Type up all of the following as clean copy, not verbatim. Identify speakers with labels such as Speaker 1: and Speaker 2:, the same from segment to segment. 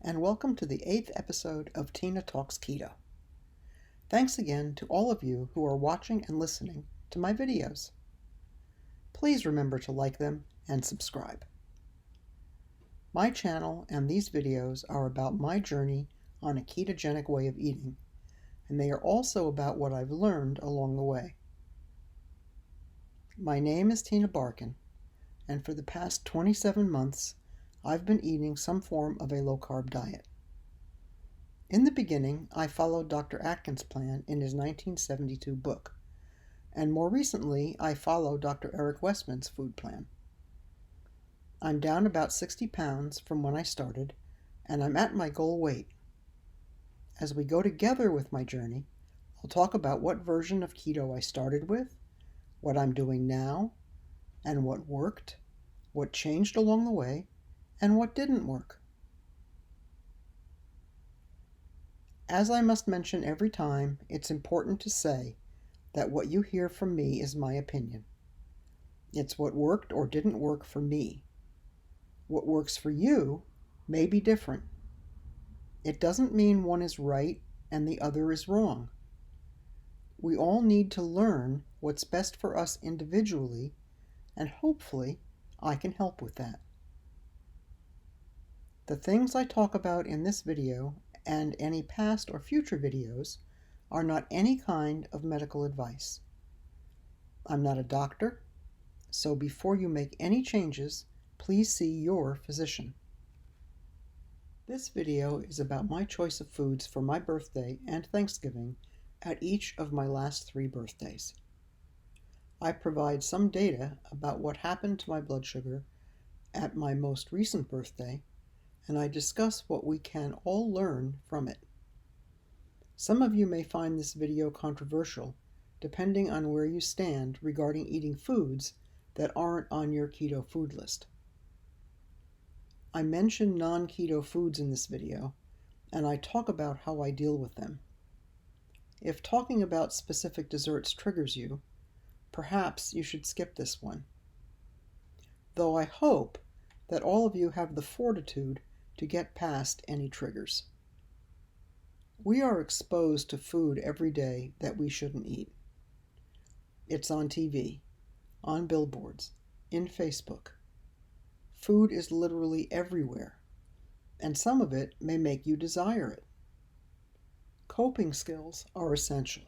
Speaker 1: and welcome to the 8th episode of Tina Talks Keto. Thanks again to all of you who are watching and listening to my videos. Please remember to like them and subscribe. My channel and these videos are about my journey on a ketogenic way of eating, and they are also about what I've learned along the way. My name is Tina Barkin, and for the past 27 months, I've been eating some form of a low-carb diet. In the beginning, I followed Dr. Atkins' plan in his 1972 book, and more recently, I follow Dr. Eric Westman's food plan. I'm down about 60 pounds from when I started, and I'm at my goal weight. As we go together with my journey, I'll talk about what version of keto I started with, what I'm doing now, and what worked, what changed along the way, and what didn't work. As I must mention every time, it's important to say that what you hear from me is my opinion. It's what worked or didn't work for me. What works for you may be different. It doesn't mean one is right and the other is wrong. We all need to learn what's best for us individually, and hopefully I can help with that. The things I talk about in this video and any past or future videos are not any kind of medical advice. I'm not a doctor, so before you make any changes, please see your physician. This video is about my choice of foods for my birthday and Thanksgiving at each of my last 3 birthdays. I provide some data about what happened to my blood sugar at my most recent birthday, and I discuss what we can all learn from it. Some of you may find this video controversial, depending on where you stand regarding eating foods that aren't on your keto food list. I mention non-keto foods in this video, and I talk about how I deal with them. If talking about specific desserts triggers you, perhaps you should skip this one. Though I hope that all of you have the fortitude to get past any triggers. We are exposed to food every day that we shouldn't eat. It's on TV, on billboards, in Facebook. Food is literally everywhere, and some of it may make you desire it. Coping skills are essential,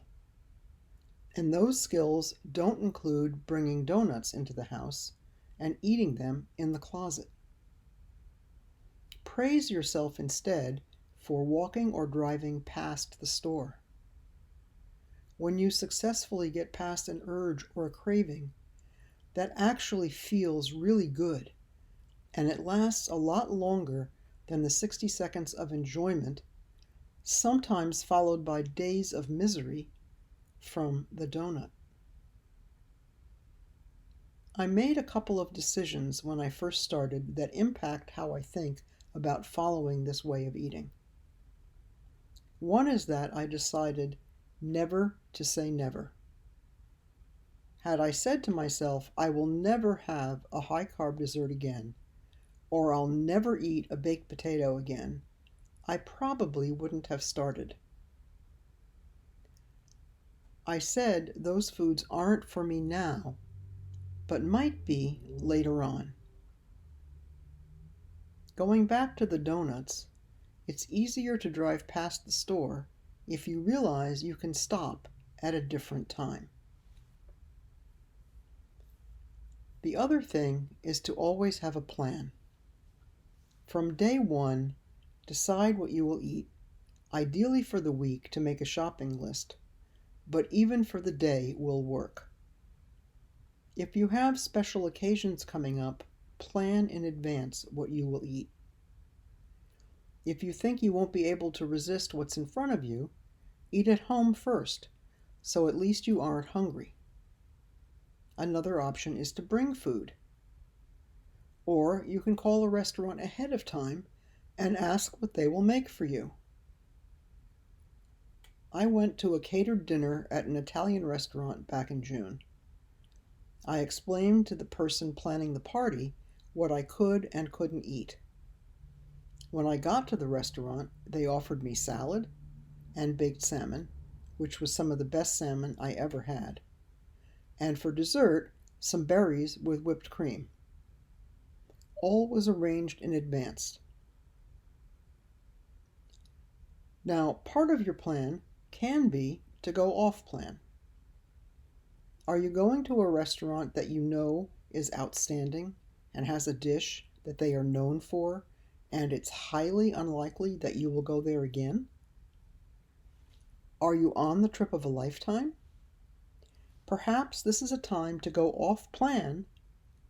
Speaker 1: and those skills don't include bringing donuts into the house and eating them in the closet. Praise yourself instead for walking or driving past the store. When you successfully get past an urge or a craving, that actually feels really good, and it lasts a lot longer than the 60 seconds of enjoyment, sometimes followed by days of misery from the donut. I made a couple of decisions when I first started that impact how I think about following this way of eating. One is that I decided never to say never. Had I said to myself, I will never have a high-carb dessert again, or I'll never eat a baked potato again, I probably wouldn't have started. I said those foods aren't for me now, but might be later on. Going back to the donuts, it's easier to drive past the store if you realize you can stop at a different time. The other thing is to always have a plan. From day one, decide what you will eat, ideally for the week to make a shopping list, but even for the day will work. If you have special occasions coming up, plan in advance what you will eat. If you think you won't be able to resist what's in front of you, eat at home first, so at least you aren't hungry. Another option is to bring food. Or you can call a restaurant ahead of time and ask what they will make for you. I went to a catered dinner at an Italian restaurant back in June. I explained to the person planning the party what I could and couldn't eat. When I got to the restaurant, they offered me salad and baked salmon, which was some of the best salmon I ever had, and for dessert, some berries with whipped cream. All was arranged in advance. Now, part of your plan can be to go off plan. Are you going to a restaurant that you know is outstanding and has a dish that they are known for, and it's highly unlikely that you will go there again? Are you on the trip of a lifetime? Perhaps this is a time to go off plan,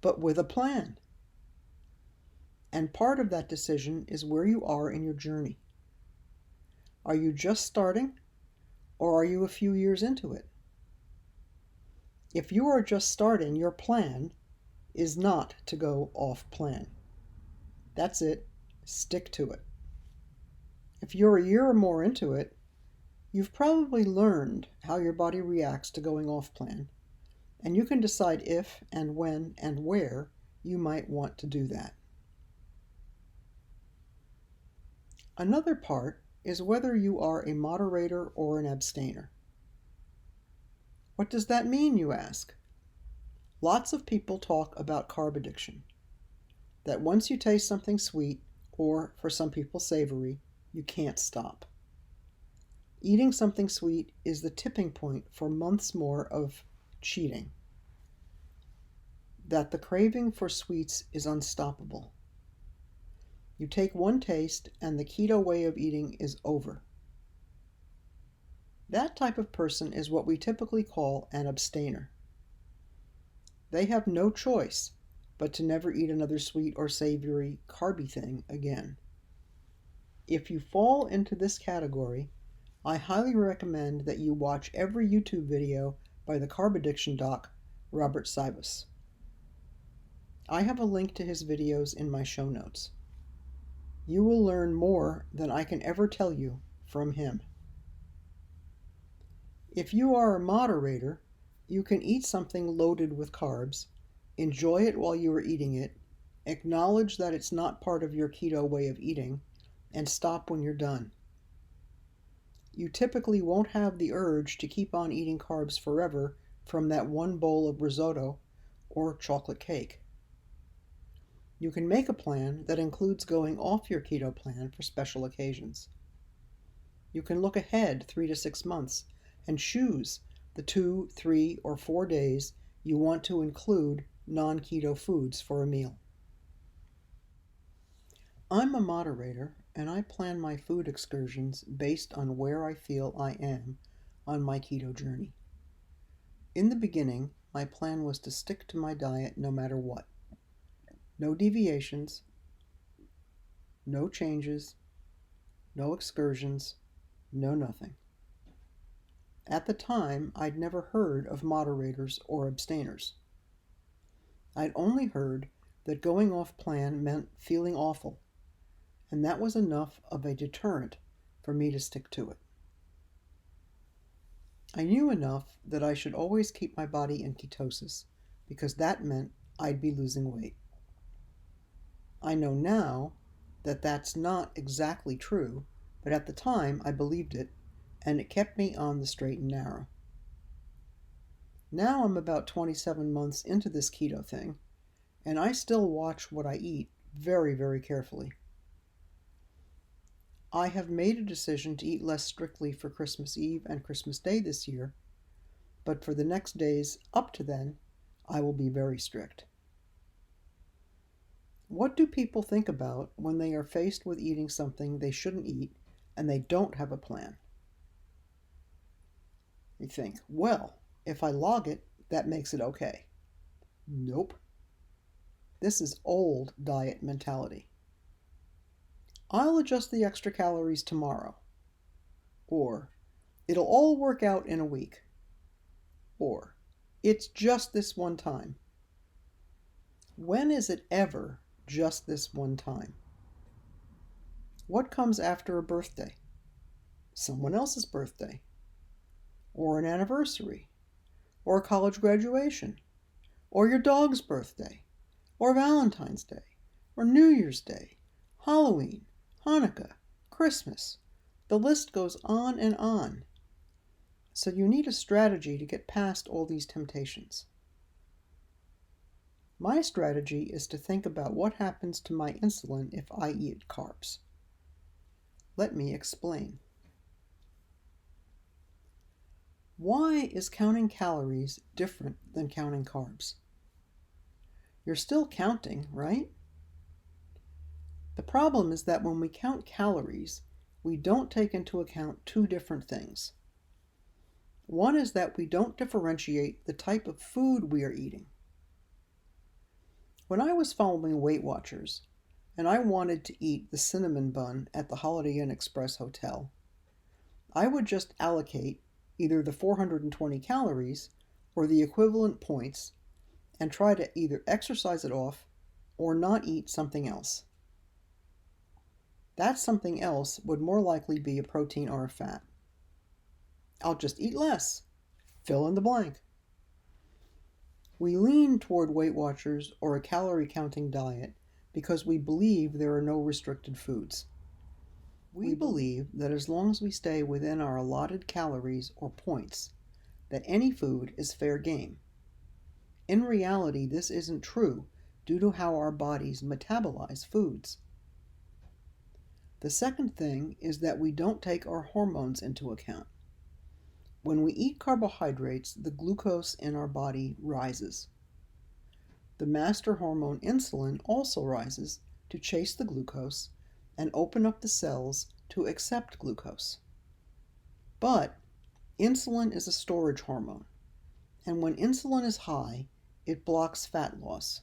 Speaker 1: but with a plan. And part of that decision is where you are in your journey. Are you just starting, or are you a few years into it? If you are just starting, your plan is not to go off plan. That's it. Stick to it. If you're a year or more into it, you've probably learned how your body reacts to going off plan, and you can decide if and when and where you might want to do that. Another part is whether you are a moderator or an abstainer. What does that mean, you ask? Lots of people talk about carb addiction, that once you taste something sweet, or for some people savory, you can't stop. Eating something sweet is the tipping point for months more of cheating. That the craving for sweets is unstoppable. You take one taste and the keto way of eating is over. That type of person is what we typically call an abstainer. They have no choice but to never eat another sweet or savory carby thing again. If you fall into this category, I highly recommend that you watch every YouTube video by the carb addiction doc, Robert Sivas. I have a link to his videos in my show notes. You will learn more than I can ever tell you from him. If you are a moderator, you can eat something loaded with carbs, enjoy it while you are eating it, acknowledge that it's not part of your keto way of eating, and stop when you're done. You typically won't have the urge to keep on eating carbs forever from that one bowl of risotto or chocolate cake. You can make a plan that includes going off your keto plan for special occasions. You can look ahead 3 to 6 months and choose the 2, 3, or 4 days you want to include non-keto foods for a meal. I'm a moderator, and I plan my food excursions based on where I feel I am on my keto journey. In the beginning, my plan was to stick to my diet no matter what. No deviations, no changes, no excursions, no nothing. At the time, I'd never heard of moderators or abstainers. I'd only heard that going off plan meant feeling awful, and that was enough of a deterrent for me to stick to it. I knew enough that I should always keep my body in ketosis, because that meant I'd be losing weight. I know now that that's not exactly true, but at the time I believed it, and it kept me on the straight and narrow. Now I'm about 27 months into this keto thing, and I still watch what I eat very, very carefully. I have made a decision to eat less strictly for Christmas Eve and Christmas Day this year, but for the next days up to then, I will be very strict. What do people think about when they are faced with eating something they shouldn't eat and they don't have a plan? You think, well, if I log it, that makes it okay. Nope. This is old diet mentality. I'll adjust the extra calories tomorrow. Or, it'll all work out in a week. Or, it's just this one time. When is it ever just this one time? What comes after a birthday? Someone else's birthday? Or an anniversary? Or a college graduation? Or your dog's birthday? Or Valentine's Day? Or New Year's Day? Halloween? Hanukkah, Christmas. The list goes on and on. So you need a strategy to get past all these temptations. My strategy is to think about what happens to my insulin if I eat carbs. Let me explain. Why is counting calories different than counting carbs? You're still counting, right? The problem is that when we count calories, we don't take into account two different things. One is that we don't differentiate the type of food we are eating. When I was following Weight Watchers, and I wanted to eat the cinnamon bun at the Holiday Inn Express Hotel, I would just allocate either the 420 calories or the equivalent points and try to either exercise it off or not eat something else. That something else would more likely be a protein or a fat. I'll just eat less. Fill in the blank. We lean toward Weight Watchers or a calorie counting diet because we believe there are no restricted foods. We believe that as long as we stay within our allotted calories or points, that any food is fair game. In reality, this isn't true due to how our bodies metabolize foods. The second thing is that we don't take our hormones into account. When we eat carbohydrates, the glucose in our body rises. The master hormone insulin also rises to chase the glucose and open up the cells to accept glucose. But insulin is a storage hormone, and when insulin is high, it blocks fat loss.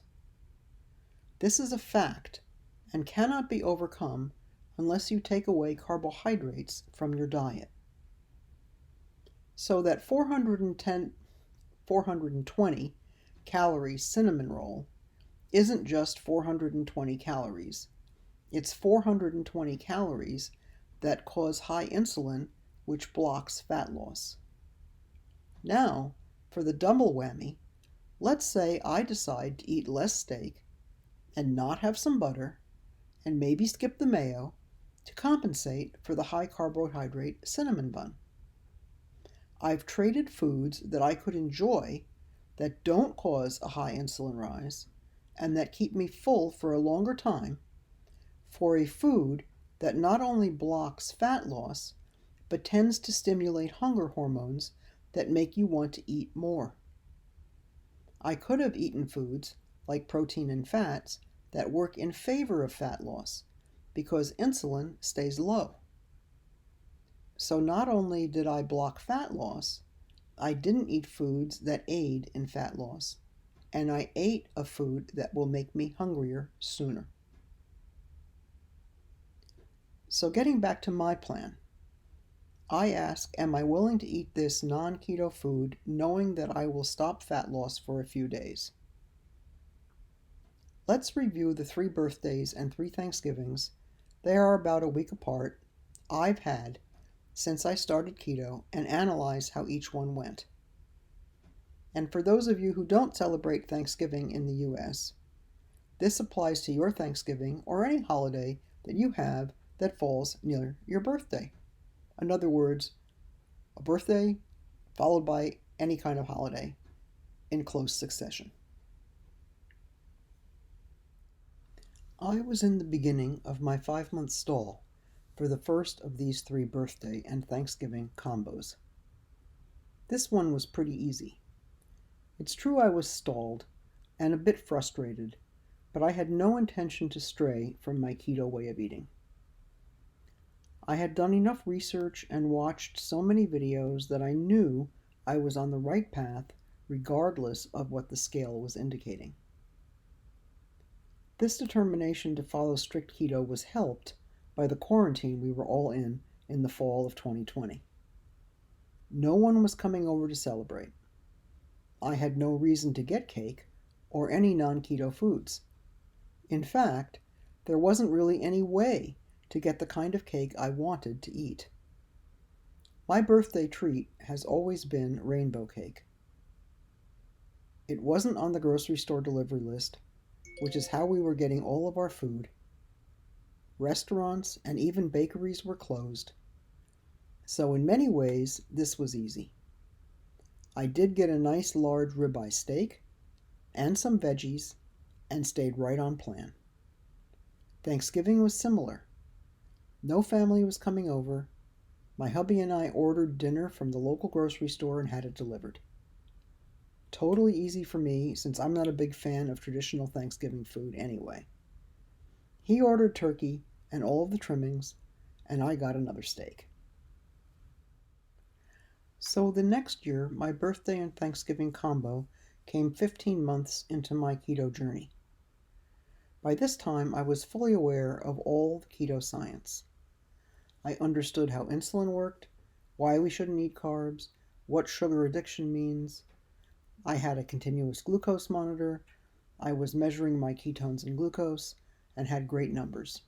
Speaker 1: This is a fact and cannot be overcome unless you take away carbohydrates from your diet. So that 420 calorie cinnamon roll isn't just 420 calories. It's 420 calories that cause high insulin, which blocks fat loss. Now, for the double whammy, let's say I decide to eat less steak and not have some butter and maybe skip the mayo to compensate for the high carbohydrate cinnamon bun. I've traded foods that I could enjoy that don't cause a high insulin rise and that keep me full for a longer time for a food that not only blocks fat loss, but tends to stimulate hunger hormones that make you want to eat more. I could have eaten foods, like protein and fats, that work in favor of fat loss, because insulin stays low. So not only did I block fat loss, I didn't eat foods that aid in fat loss, and I ate a food that will make me hungrier sooner. So getting back to my plan, I ask, am I willing to eat this non-keto food knowing that I will stop fat loss for a few days? Let's review the 3 birthdays and 3 Thanksgivings, they are about a week apart, I've had since I started keto and analyze how each one went. And for those of you who don't celebrate Thanksgiving in the US, this applies to your Thanksgiving or any holiday that you have that falls near your birthday. In other words, a birthday followed by any kind of holiday in close succession. I was in the beginning of my 5-month stall for the first of these 3 birthday and Thanksgiving combos. This one was pretty easy. It's true I was stalled and a bit frustrated, but I had no intention to stray from my keto way of eating. I had done enough research and watched so many videos that I knew I was on the right path regardless of what the scale was indicating. This determination to follow strict keto was helped by the quarantine we were all in the fall of 2020. No one was coming over to celebrate. I had no reason to get cake or any non-keto foods. In fact, there wasn't really any way to get the kind of cake I wanted to eat. My birthday treat has always been rainbow cake. It wasn't on the grocery store delivery list, which is how we were getting all of our food. Restaurants and even bakeries were closed. So in many ways, this was easy. I did get a nice large ribeye steak and some veggies and stayed right on plan. Thanksgiving was similar. No family was coming over. My hubby and I ordered dinner from the local grocery store and had it delivered. Totally easy for me since I'm not a big fan of traditional Thanksgiving food anyway. He ordered turkey and all of the trimmings, and I got another steak. So the next year, my birthday and Thanksgiving combo came 15 months into my keto journey. By this time, I was fully aware of all the keto science. I understood how insulin worked, why we shouldn't eat carbs, what sugar addiction means. I had a continuous glucose monitor. I was measuring my ketones and glucose and had great numbers.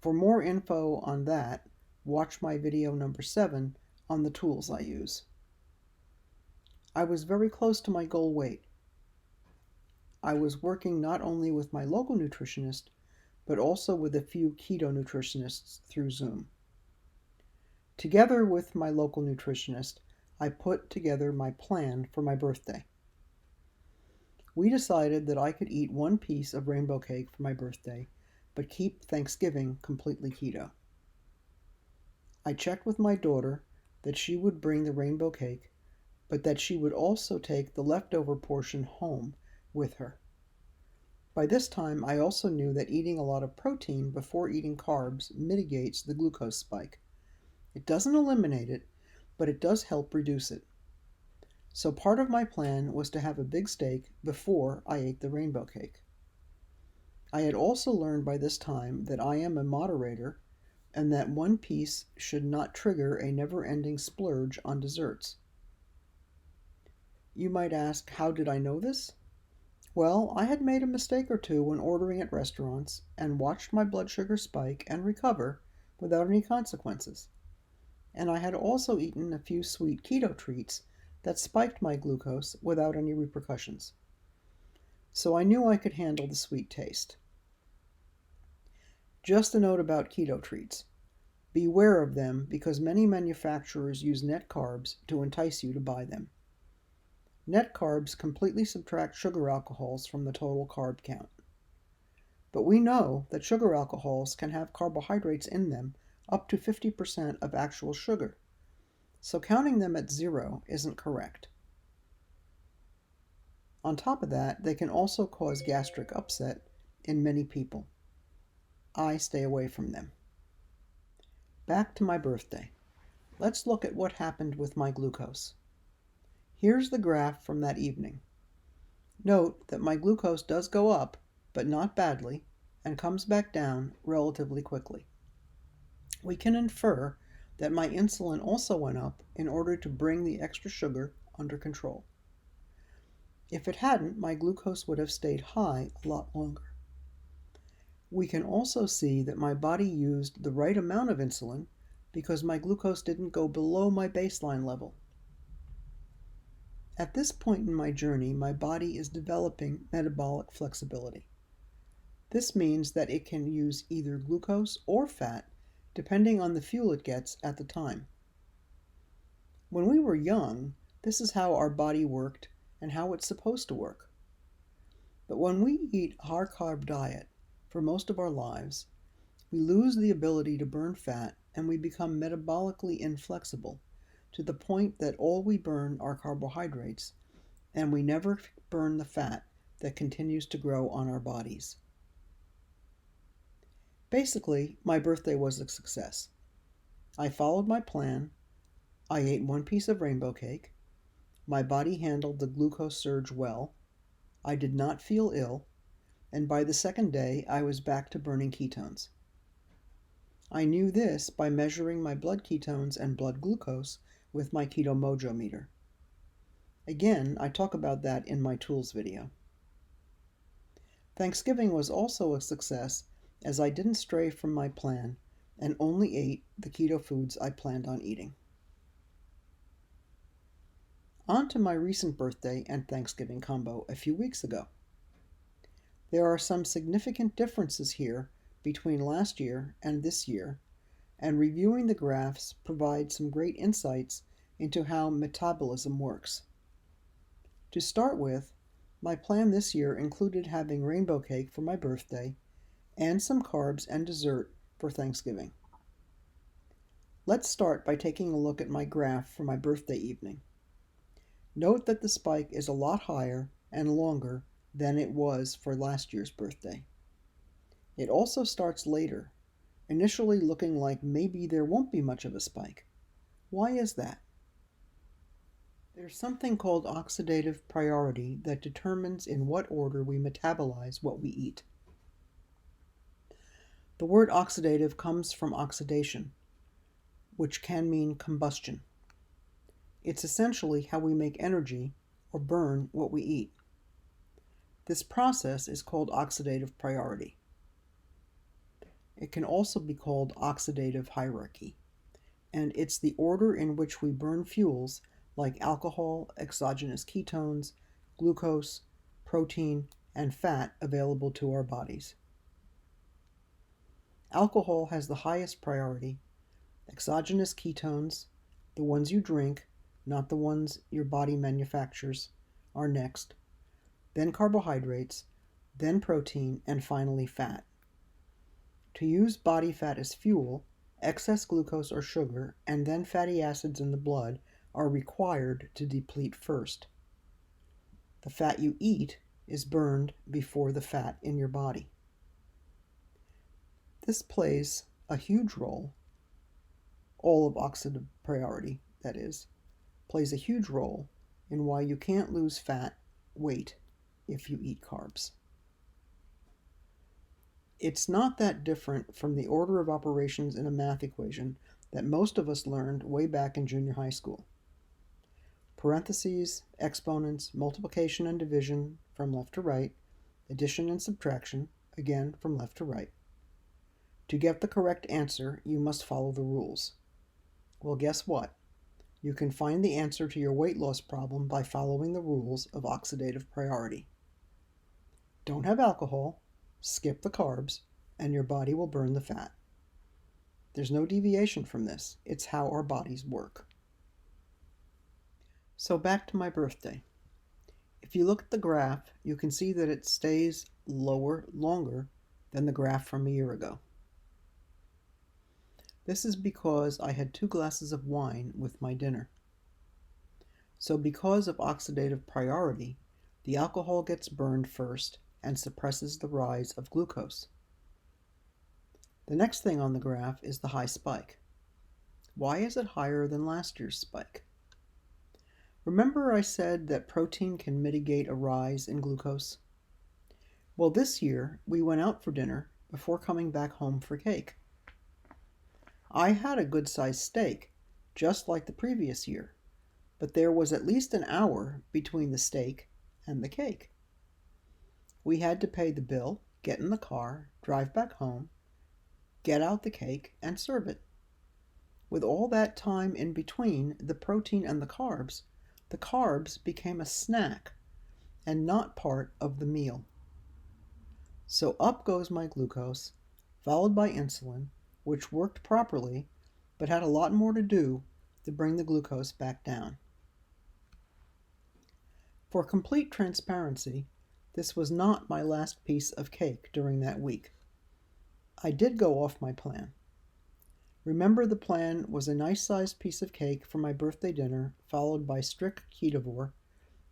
Speaker 1: For more info on that, watch my video number 7 on the tools I use. I was very close to my goal weight. I was working not only with my local nutritionist, but also with a few keto nutritionists through Zoom. Together with my local nutritionist, I put together my plan for my birthday. We decided that I could eat one piece of rainbow cake for my birthday, but keep Thanksgiving completely keto. I checked with my daughter that she would bring the rainbow cake, but that she would also take the leftover portion home with her. By this time, I also knew that eating a lot of protein before eating carbs mitigates the glucose spike. It doesn't eliminate it, but it does help reduce it. So part of my plan was to have a big steak before I ate the rainbow cake. I had also learned by this time that I am a moderator and that one piece should not trigger a never-ending splurge on desserts. You might ask, how did I know this? Well, I had made a mistake or two when ordering at restaurants and watched my blood sugar spike and recover without any consequences. And I had also eaten a few sweet keto treats that spiked my glucose without any repercussions. So I knew I could handle the sweet taste. Just a note about keto treats. Beware of them because many manufacturers use net carbs to entice you to buy them. Net carbs completely subtract sugar alcohols from the total carb count. But we know that sugar alcohols can have carbohydrates in them up to 50% of actual sugar, so counting them at 0 isn't correct. On top of that, they can also cause gastric upset in many people. I stay away from them. Back to my birthday. Let's look at what happened with my glucose. Here's the graph from that evening. Note that my glucose does go up, but not badly, and comes back down relatively quickly. We can infer that my insulin also went up in order to bring the extra sugar under control. If it hadn't, my glucose would have stayed high a lot longer. We can also see that my body used the right amount of insulin because my glucose didn't go below my baseline level. At this point in my journey, my body is developing metabolic flexibility. This means that it can use either glucose or fat depending on the fuel it gets at the time. When we were young, this is how our body worked and how it's supposed to work. But when we eat a high-carb diet for most of our lives, we lose the ability to burn fat and we become metabolically inflexible to the point that all we burn are carbohydrates and we never burn the fat that continues to grow on our bodies. Basically, my birthday was a success. I followed my plan. I ate one piece of rainbow cake. My body handled the glucose surge well. I did not feel ill. And by the second day, I was back to burning ketones. I knew this by measuring my blood ketones and blood glucose with my Keto Mojo meter. Again, I talk about that in my tools video. Thanksgiving was also a success as I didn't stray from my plan and only ate the keto foods I planned on eating. On to my recent birthday and Thanksgiving combo a few weeks ago. There are some significant differences here between last year and this year, and reviewing the graphs provides some great insights into how metabolism works. To start with, my plan this year included having rainbow cake for my birthday and some carbs and dessert for Thanksgiving. Let's start by taking a look at my graph for my birthday evening. Note that the spike is a lot higher and longer than it was for last year's birthday. It also starts later, initially looking like maybe there won't be much of a spike. Why is that? There's something called oxidative priority that determines in what order we metabolize what we eat. The word oxidative comes from oxidation, which can mean combustion. It's essentially how we make energy or burn what we eat. This process is called oxidative priority. It can also be called oxidative hierarchy, and it's the order in which we burn fuels like alcohol, exogenous ketones, glucose, protein, and fat available to our bodies. Alcohol has the highest priority. Exogenous ketones, the ones you drink, not the ones your body manufactures, are next, then carbohydrates, then protein, and finally fat. To use body fat as fuel, excess glucose or sugar and then fatty acids in the blood are required to deplete first. The fat you eat is burned before the fat in your body. This plays a huge role, all of oxidative priority, that is, plays a huge role in why you can't lose weight if you eat carbs. It's not that different from the order of operations in a math equation that most of us learned way back in junior high school. Parentheses, exponents, multiplication and division from left to right, addition and subtraction, again from left to right. To get the correct answer, you must follow the rules. Well, guess what? You can find the answer to your weight loss problem by following the rules of oxidative priority. Don't have alcohol, skip the carbs, and your body will burn the fat. There's no deviation from this. It's how our bodies work. So back to my birthday. If you look at the graph, you can see that it stays longer than the graph from a year ago. This is because I had 2 glasses of wine with my dinner. So because of oxidative priority, the alcohol gets burned first and suppresses the rise of glucose. The next thing on the graph is the high spike. Why is it higher than last year's spike? Remember I said that protein can mitigate a rise in glucose? Well, this year we went out for dinner before coming back home for cake. I had a good-sized steak, just like the previous year, but there was at least an hour between the steak and the cake. We had to pay the bill, get in the car, drive back home, get out the cake, and serve it. With all that time in between the protein and the carbs became a snack and not part of the meal. So up goes my glucose, followed by insulin, which worked properly, but had a lot more to do to bring the glucose back down. For complete transparency, this was not my last piece of cake during that week. I did go off my plan. Remember, the plan was a nice-sized piece of cake for my birthday dinner, followed by strict ketovore.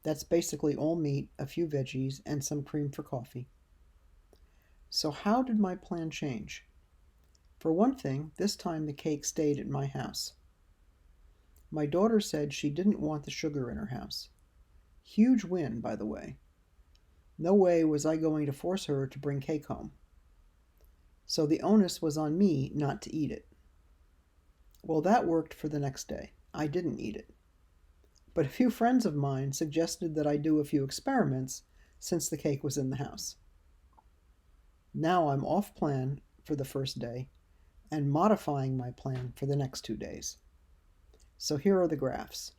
Speaker 1: That's basically all meat, a few veggies, and some cream for coffee. So how did my plan change? For one thing, this time the cake stayed at my house. My daughter said she didn't want the sugar in her house. Huge win, by the way. No way was I going to force her to bring cake home. So the onus was on me not to eat it. Well, that worked for the next day. I didn't eat it. But a few friends of mine suggested that I do a few experiments since the cake was in the house. Now I'm off plan for the first day and modifying my plan for the next 2 days. So here are the graphs.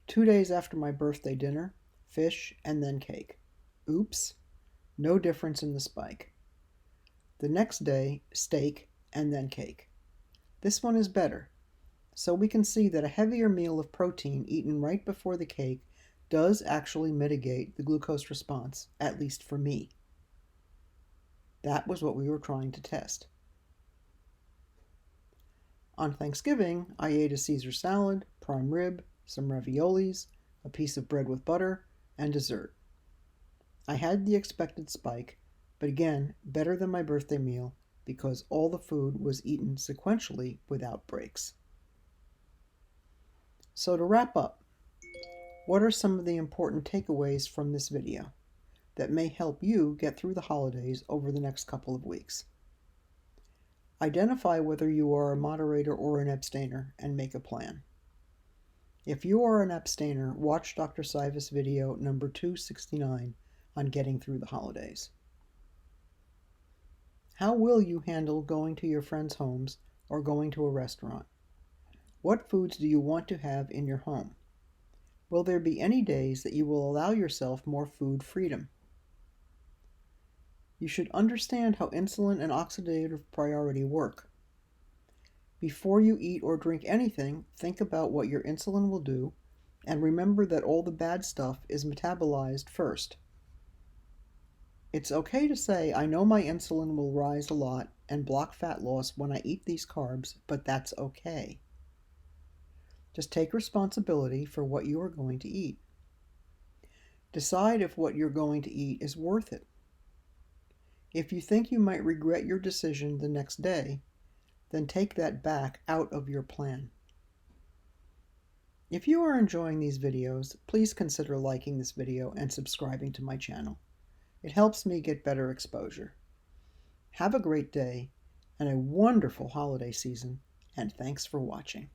Speaker 1: 2 days after my birthday dinner, fish and then cake. Oops, no difference in the spike. The next day, steak and then cake. This one is better, so we can see that a heavier meal of protein eaten right before the cake does actually mitigate the glucose response, at least for me. That was what we were trying to test. On Thanksgiving, I ate a Caesar salad, prime rib, some raviolis, a piece of bread with butter, and dessert. I had the expected spike, but again, better than my birthday meal because all the food was eaten sequentially without breaks. So to wrap up, what are some of the important takeaways from this video that may help you get through the holidays over the next couple of weeks? Identify whether you are a moderator or an abstainer and make a plan. If you are an abstainer, watch Dr. Sivas video number 269 on getting through the holidays. How will you handle going to your friends' homes or going to a restaurant? What foods do you want to have in your home? Will there be any days that you will allow yourself more food freedom? You should understand how insulin and oxidative priority work. Before you eat or drink anything, think about what your insulin will do, and remember that all the bad stuff is metabolized first. It's okay to say, I know my insulin will rise a lot and block fat loss when I eat these carbs, but that's okay. Just take responsibility for what you are going to eat. Decide if what you're going to eat is worth it. If you think you might regret your decision the next day, then take that back out of your plan. If you are enjoying these videos, please consider liking this video and subscribing to my channel. It helps me get better exposure. Have a great day and a wonderful holiday season, and thanks for watching.